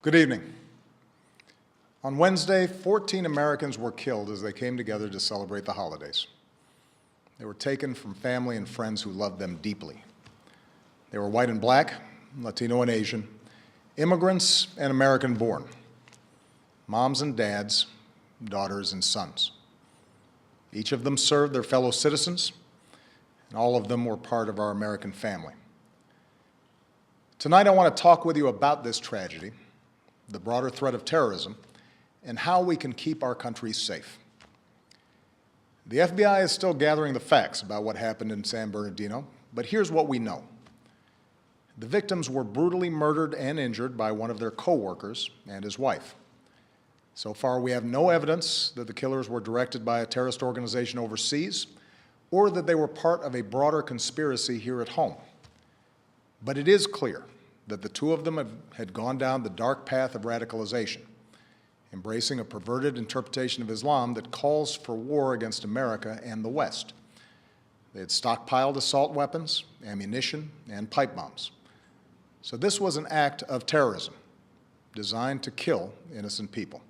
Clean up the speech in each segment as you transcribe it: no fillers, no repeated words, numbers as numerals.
Good evening. On Wednesday, 14 Americans were killed as they came together to celebrate the holidays. They were taken from family and friends who loved them deeply. They were white and black, Latino and Asian, immigrants and American-born, moms and dads, daughters and sons. Each of them served their fellow citizens, and all of them were part of our American family. Tonight I want to talk with you about this tragedy, the broader threat of terrorism, and how we can keep our country safe. The FBI is still gathering the facts about what happened in San Bernardino, but here's what we know. The victims were brutally murdered and injured by one of their co-workers and his wife. So far, we have no evidence that the killers were directed by a terrorist organization overseas or that they were part of a broader conspiracy here at home. But it is clear that the two of them had gone down the dark path of radicalization, embracing a perverted interpretation of Islam that calls for war against America and the West. They had stockpiled assault weapons, ammunition, and pipe bombs. So this was an act of terrorism designed to kill innocent people.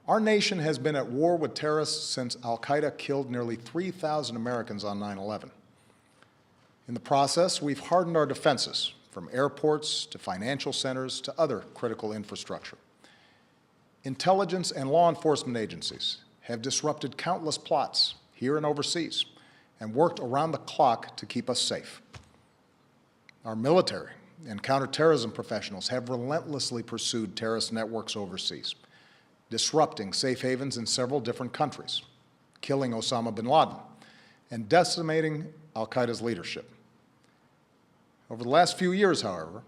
Our nation has been at war with terrorists since Al-Qaeda killed nearly 3,000 Americans on 9/11. In the process, we've hardened our defenses, from airports to financial centers to other critical infrastructure. Intelligence and law enforcement agencies have disrupted countless plots here and overseas and worked around the clock to keep us safe. Our military and counterterrorism professionals have relentlessly pursued terrorist networks overseas, disrupting safe havens in several different countries, killing Osama bin Laden, and decimating Al-Qaeda's leadership. Over the last few years, however,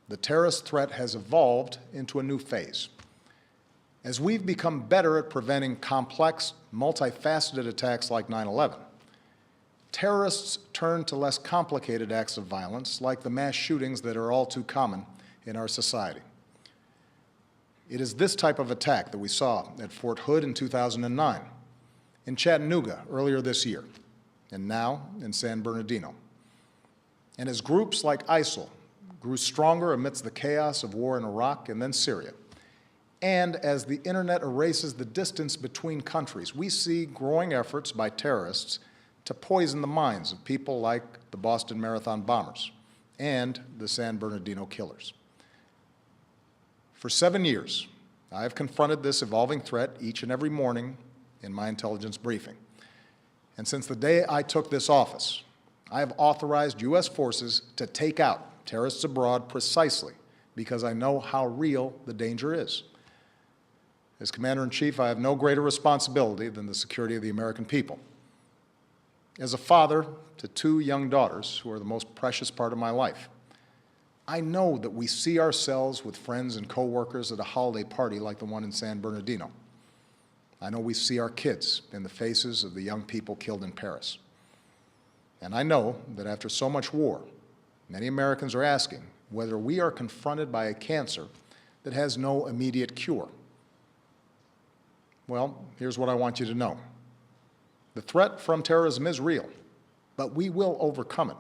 the terrorist threat has evolved into a new phase. As we've become better at preventing complex, multifaceted attacks like 9/11, terrorists turn to less complicated acts of violence like the mass shootings that are all too common in our society. It is this type of attack that we saw at Fort Hood in 2009, in Chattanooga earlier this year, and now in San Bernardino. And as groups like ISIL grew stronger amidst the chaos of war in Iraq and then Syria, and as the internet erases the distance between countries, we see growing efforts by terrorists to poison the minds of people like the Boston Marathon bombers and the San Bernardino killers. For 7 years, I have confronted this evolving threat each and every morning in my intelligence briefing. And since the day I took this office, I have authorized U.S. forces to take out terrorists abroad precisely because I know how real the danger is. As Commander-in-Chief, I have no greater responsibility than the security of the American people. As a father to 2 young daughters, who are the most precious part of my life, I know that we see ourselves with friends and coworkers at a holiday party like the one in San Bernardino. I know we see our kids in the faces of the young people killed in Paris. And I know that after so much war, many Americans are asking whether we are confronted by a cancer that has no immediate cure. Well, here's what I want you to know. The threat from terrorism is real, but we will overcome it.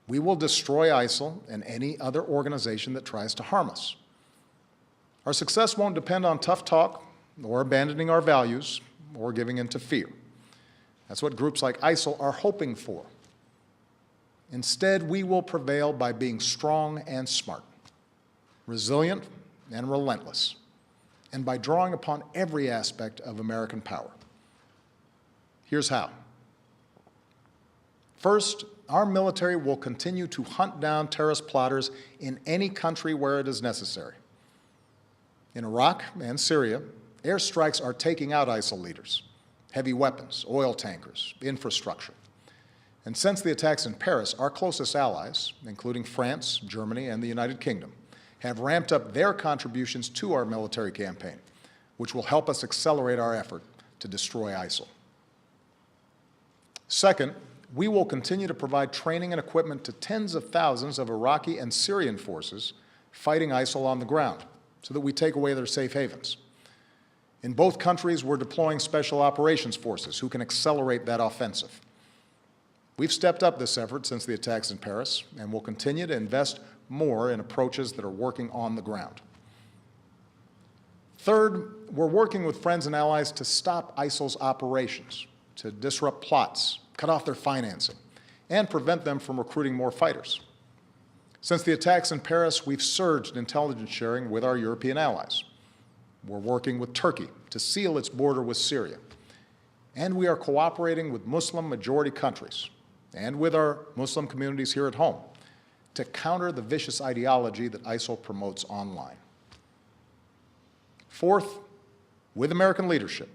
We will destroy ISIL and any other organization that tries to harm us. Our success won't depend on tough talk or abandoning our values or giving in to fear. That's what groups like ISIL are hoping for. Instead, we will prevail by being strong and smart, resilient and relentless, and by drawing upon every aspect of American power. Here's how. First, our military will continue to hunt down terrorist plotters in any country where it is necessary. In Iraq and Syria, airstrikes are taking out ISIL leaders, heavy weapons, oil tankers, infrastructure. And since the attacks in Paris, our closest allies, including France, Germany, and the United Kingdom, have ramped up their contributions to our military campaign, which will help us accelerate our effort to destroy ISIL. Second, we will continue to provide training and equipment to tens of thousands of Iraqi and Syrian forces fighting ISIL on the ground so that we take away their safe havens. In both countries, we're deploying special operations forces who can accelerate that offensive. We've stepped up this effort since the attacks in Paris and will continue to invest more in approaches that are working on the ground. Third, we're working with friends and allies to stop ISIL's operations, to disrupt plots, cut off their financing, and prevent them from recruiting more fighters. Since the attacks in Paris, we've surged intelligence sharing with our European allies. We're working with Turkey to seal its border with Syria. And we are cooperating with Muslim-majority countries and with our Muslim communities here at home to counter the vicious ideology that ISIL promotes online. Fourth, with American leadership,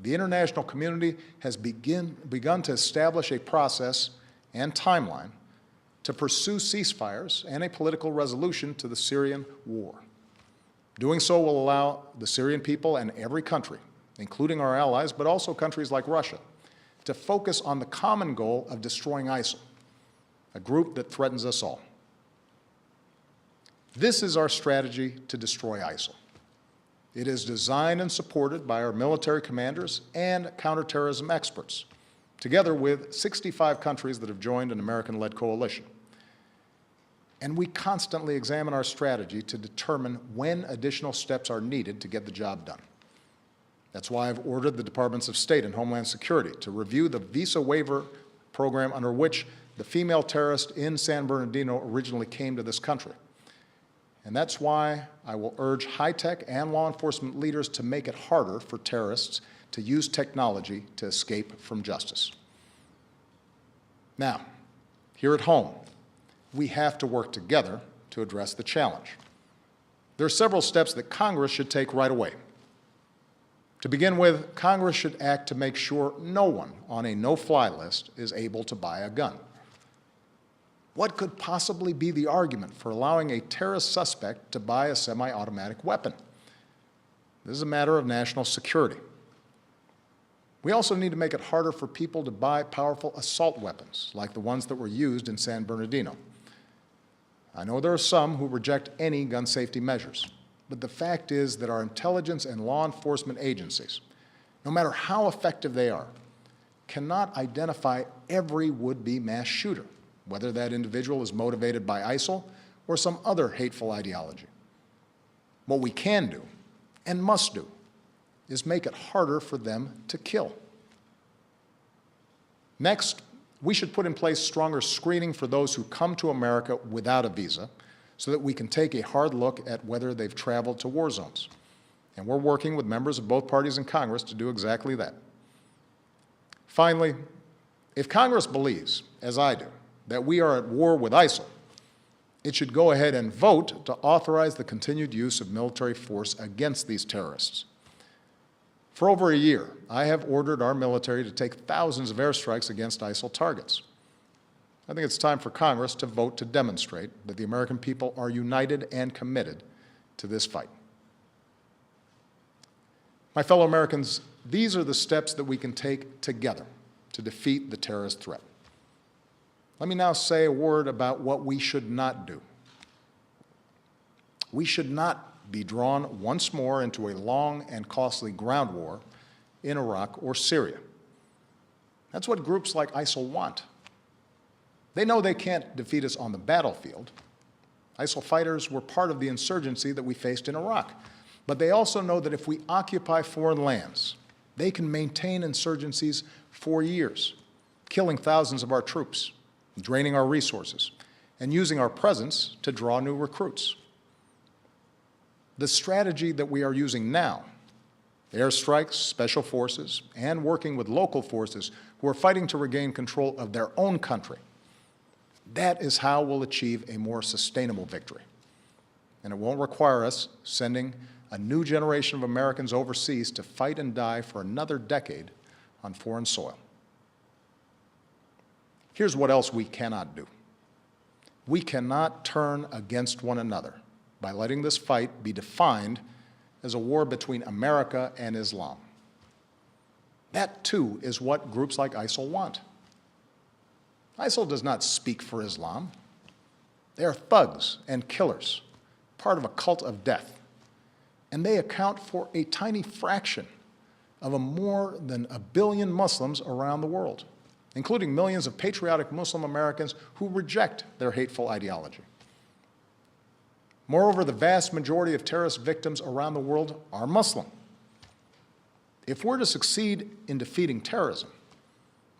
the international community has begun to establish a process and timeline to pursue ceasefires and a political resolution to the Syrian war. Doing so will allow the Syrian people and every country, including our allies, but also countries like Russia, to focus on the common goal of destroying ISIL, a group that threatens us all. This is our strategy to destroy ISIL. It is designed and supported by our military commanders and counterterrorism experts, together with 65 countries that have joined an American-led coalition. And we constantly examine our strategy to determine when additional steps are needed to get the job done. That's why I've ordered the Departments of State and Homeland Security to review the visa waiver program under which the female terrorist in San Bernardino originally came to this country. And that's why I will urge high-tech and law enforcement leaders to make it harder for terrorists to use technology to escape from justice. Now, here at home, we have to work together to address the challenge. There are several steps that Congress should take right away. To begin with, Congress should act to make sure no one on a no-fly list is able to buy a gun. What could possibly be the argument for allowing a terrorist suspect to buy a semi-automatic weapon? This is a matter of national security. We also need to make it harder for people to buy powerful assault weapons, like the ones that were used in San Bernardino. I know there are some who reject any gun safety measures, but the fact is that our intelligence and law enforcement agencies, no matter how effective they are, cannot identify every would-be mass shooter, whether that individual is motivated by ISIL or some other hateful ideology. What we can do, and must do, is make it harder for them to kill. Next, we should put in place stronger screening for those who come to America without a visa so that we can take a hard look at whether they've traveled to war zones. And we're working with members of both parties in Congress to do exactly that. Finally, if Congress believes, as I do, that we are at war with ISIL, it should go ahead and vote to authorize the continued use of military force against these terrorists. For over a year, I have ordered our military to take thousands of airstrikes against ISIL targets. I think it's time for Congress to vote to demonstrate that the American people are united and committed to this fight. My fellow Americans, these are the steps that we can take together to defeat the terrorist threat. Let me now say a word about what we should not do. We should not be drawn once more into a long and costly ground war in Iraq or Syria. That's what groups like ISIL want. They know they can't defeat us on the battlefield. ISIL fighters were part of the insurgency that we faced in Iraq. But they also know that if we occupy foreign lands, they can maintain insurgencies for years, killing thousands of our troops, draining our resources, and using our presence to draw new recruits. The strategy that we are using now, airstrikes, special forces, and working with local forces who are fighting to regain control of their own country, that is how we'll achieve a more sustainable victory. And it won't require us sending a new generation of Americans overseas to fight and die for another decade on foreign soil. Here's what else we cannot do. We cannot turn against one another by letting this fight be defined as a war between America and Islam. That, too, is what groups like ISIL want. ISIL does not speak for Islam. They are thugs and killers, part of a cult of death. And they account for a tiny fraction of more than 1 billion Muslims around the world, including millions of patriotic Muslim Americans who reject their hateful ideology. Moreover, the vast majority of terrorist victims around the world are Muslim. If we're to succeed in defeating terrorism,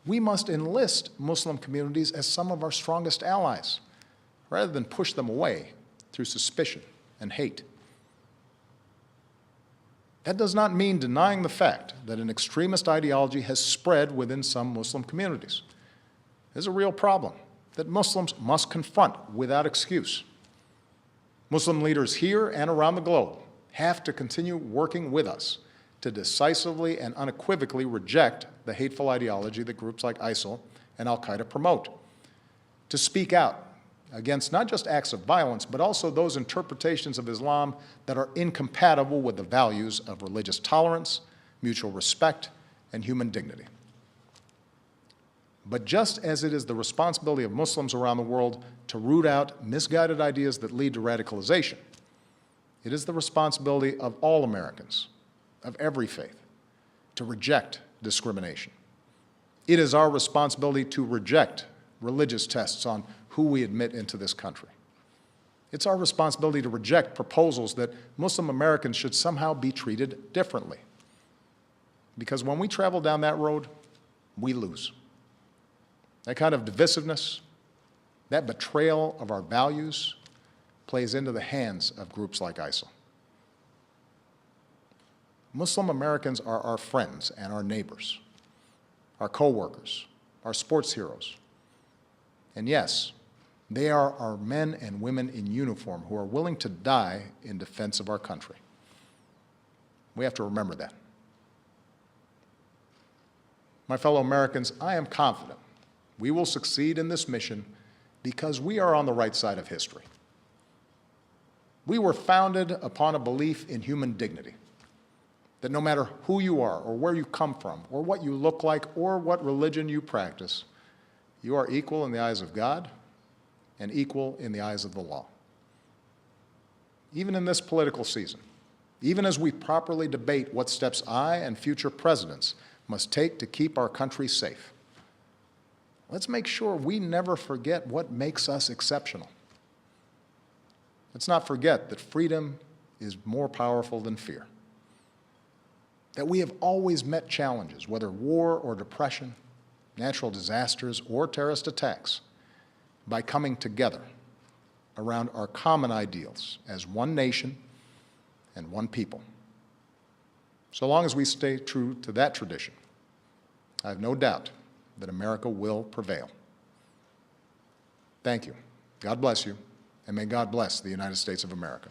we must enlist Muslim communities as some of our strongest allies, rather than push them away through suspicion and hate. That does not mean denying the fact that an extremist ideology has spread within some Muslim communities. There's a real problem that Muslims must confront without excuse. Muslim leaders here and around the globe have to continue working with us to decisively and unequivocally reject the hateful ideology that groups like ISIL and al-Qaeda promote, to speak out against not just acts of violence, but also those interpretations of Islam that are incompatible with the values of religious tolerance, mutual respect, and human dignity. But just as it is the responsibility of Muslims around the world to root out misguided ideas that lead to radicalization, it is the responsibility of all Americans, of every faith, to reject discrimination. It is our responsibility to reject religious tests on who we admit into this country. It's our responsibility to reject proposals that Muslim Americans should somehow be treated differently. Because when we travel down that road, we lose. That kind of divisiveness, that betrayal of our values, plays into the hands of groups like ISIL. Muslim Americans are our friends and our neighbors, our co-workers, our sports heroes. And yes, they are our men and women in uniform who are willing to die in defense of our country. We have to remember that. My fellow Americans, I am confident we will succeed in this mission because we are on the right side of history. We were founded upon a belief in human dignity, that no matter who you are or where you come from or what you look like or what religion you practice, you are equal in the eyes of God and equal in the eyes of the law. Even in this political season, even as we properly debate what steps I and future presidents must take to keep our country safe, let's make sure we never forget what makes us exceptional. Let's not forget that freedom is more powerful than fear. That we have always met challenges, whether war or depression, natural disasters or terrorist attacks, by coming together around our common ideals as one nation and one people. So long as we stay true to that tradition, I have no doubt that America will prevail. Thank you. God bless you, and may God bless the United States of America.